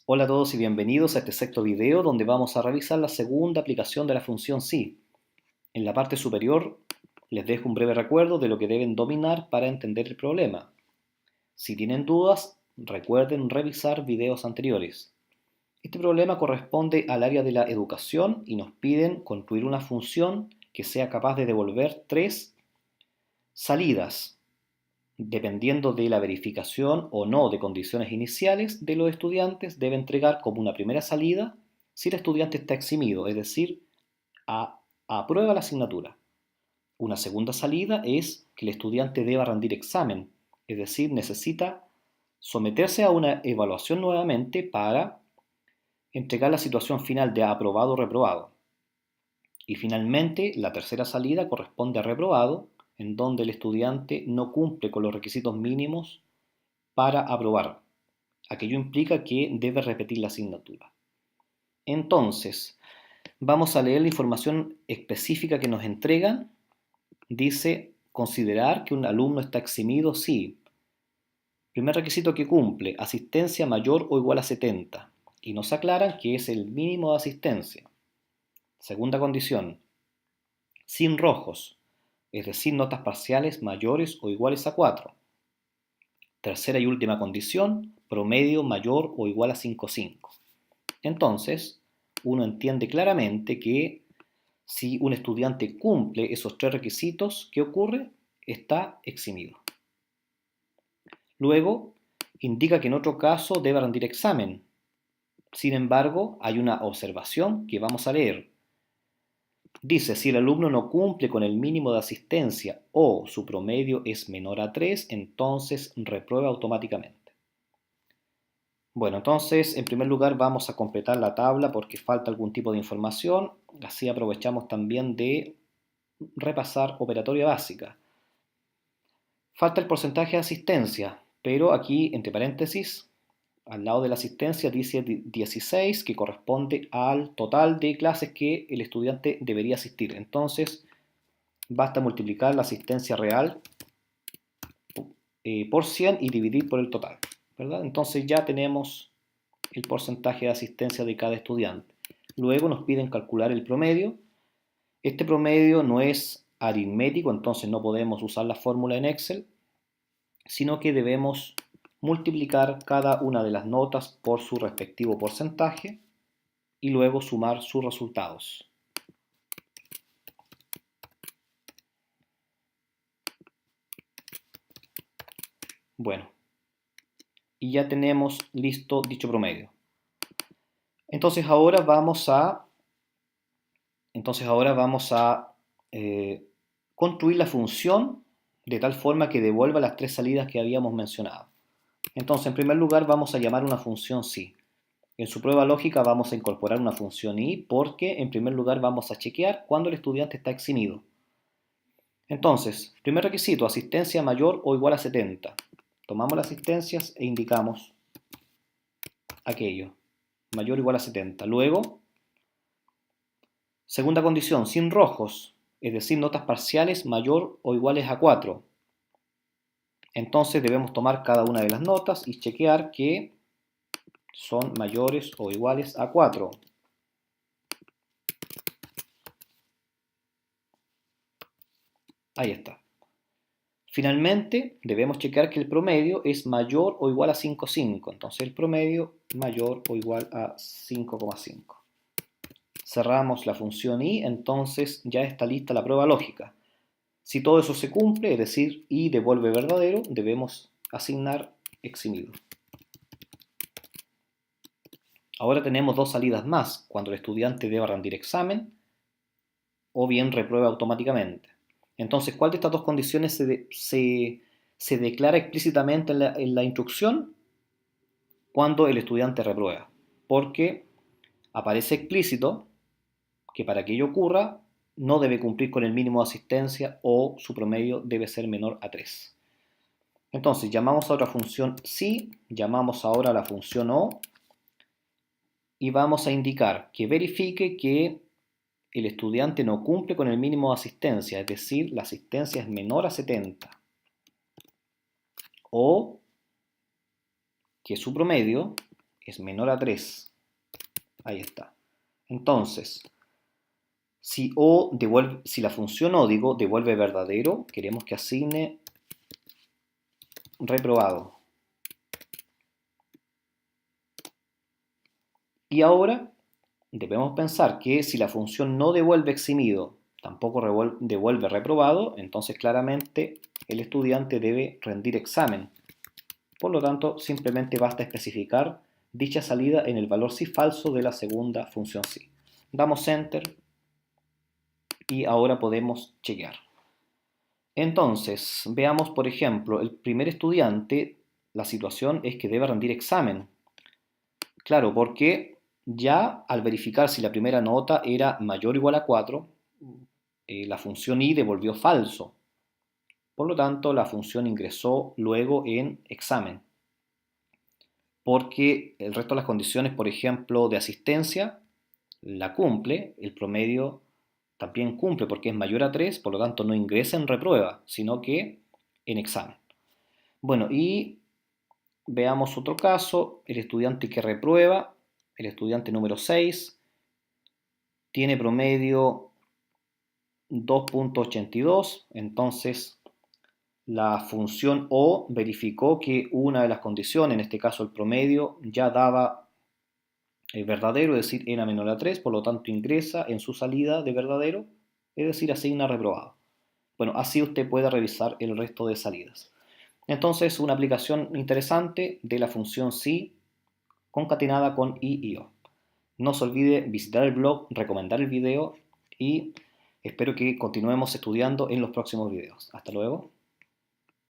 Hola a todos y bienvenidos a este sexto video donde vamos a revisar la segunda aplicación de la función sí. En la parte superior les dejo un breve recuerdo de lo que deben dominar para entender el problema. Si tienen dudas, recuerden revisar videos anteriores. Este problema corresponde al área de la educación y nos piden construir una función que sea capaz de devolver tres salidas, dependiendo de la verificación o no de condiciones iniciales de los estudiantes, debe entregar como una primera salida si el estudiante está eximido, es decir, aprueba la asignatura. Una segunda salida es que el estudiante deba rendir examen, es decir, necesita someterse a una evaluación nuevamente para entregar la situación final de aprobado o reprobado. Y finalmente, la tercera salida corresponde a reprobado, en donde el estudiante no cumple con los requisitos mínimos para aprobar. Aquello implica que debe repetir la asignatura. Entonces, vamos a leer la información específica que nos entregan. Dice, considerar que un alumno está eximido si, primer requisito que cumple, asistencia mayor o igual a 70. Y nos aclaran que es el mínimo de asistencia. Segunda condición, sin rojos, es decir, notas parciales mayores o iguales a 4. Tercera y última condición, promedio mayor o igual a 5,5. Entonces, uno entiende claramente que si un estudiante cumple esos tres requisitos, ¿qué ocurre? Está eximido. Luego, indica que en otro caso debe rendir examen. Sin embargo, hay una observación que vamos a leer. Dice, si el alumno no cumple con el mínimo de asistencia o su promedio es menor a 3, entonces reprueba automáticamente. Bueno, entonces en primer lugar vamos a completar la tabla porque falta algún tipo de información. Así aprovechamos también de repasar operatoria básica. Falta el porcentaje de asistencia, pero aquí entre paréntesis, al lado de la asistencia dice 16, que corresponde al total de clases que el estudiante debería asistir. Entonces basta multiplicar la asistencia real por 100 y dividir por el total, ¿verdad? Entonces ya tenemos el porcentaje de asistencia de cada estudiante. Luego nos piden calcular el promedio. Este promedio no es aritmético, entonces no podemos usar la fórmula en Excel, sino que debemos multiplicar cada una de las notas por su respectivo porcentaje y luego sumar sus resultados. Bueno, y ya tenemos listo dicho promedio. Entonces ahora vamos a construir la función de tal forma que devuelva las tres salidas que habíamos mencionado. Entonces, en primer lugar, vamos a llamar una función sí. En su prueba lógica vamos a incorporar una función y porque, en primer lugar, vamos a chequear cuando el estudiante está eximido. Entonces, primer requisito, asistencia mayor o igual a 70. Tomamos las asistencias e indicamos aquello, mayor o igual a 70. Luego, segunda condición, sin rojos, es decir, notas parciales mayor o iguales a 4. Entonces debemos tomar cada una de las notas y chequear que son mayores o iguales a 4. Ahí está. Finalmente, debemos chequear que el promedio es mayor o igual a 5,5. Entonces el promedio mayor o igual a 5,5. Cerramos la función y entonces ya está lista la prueba lógica. Si todo eso se cumple, es decir, y devuelve verdadero, debemos asignar eximido. Ahora tenemos dos salidas más, cuando el estudiante deba rendir examen o bien reprueba automáticamente. Entonces, ¿cuál de estas dos condiciones se declara explícitamente en la instrucción? Cuando el estudiante reprueba, porque aparece explícito que para que ello ocurra no debe cumplir con el mínimo de asistencia o su promedio debe ser menor a 3. Entonces, llamamos a otra función sí, llamamos ahora a la función o y vamos a indicar que verifique que el estudiante no cumple con el mínimo de asistencia, es decir, la asistencia es menor a 70, o que su promedio es menor a 3. Ahí está. Entonces, si la función O, devuelve verdadero, queremos que asigne reprobado. Y ahora debemos pensar que si la función no devuelve eximido, tampoco devuelve reprobado, entonces claramente el estudiante debe rendir examen. Por lo tanto, simplemente basta especificar dicha salida en el valor sí falso de la segunda función sí. Damos Enter y ahora podemos chequear. Entonces, veamos por ejemplo, el primer estudiante, la situación es que debe rendir examen. Claro, porque ya al verificar si la primera nota era mayor o igual a 4, la función i devolvió falso. Por lo tanto, la función ingresó luego en examen. Porque el resto de las condiciones, por ejemplo, de asistencia, la cumple, el promedio también cumple porque es mayor a 3, por lo tanto no ingresa en reprueba, sino que en examen. Bueno, y veamos otro caso, el estudiante que reprueba, el estudiante número 6, tiene promedio 2.82, entonces la función O verificó que una de las condiciones, en este caso el promedio, ya daba verdadero, es decir, n menor a 3, por lo tanto ingresa en su salida de verdadero, es decir, asigna reprobado. Bueno, así usted puede revisar el resto de salidas. Entonces, una aplicación interesante de la función sí concatenada con i y o. No se olvide visitar el blog, recomendar el video y espero que continuemos estudiando en los próximos videos. Hasta luego.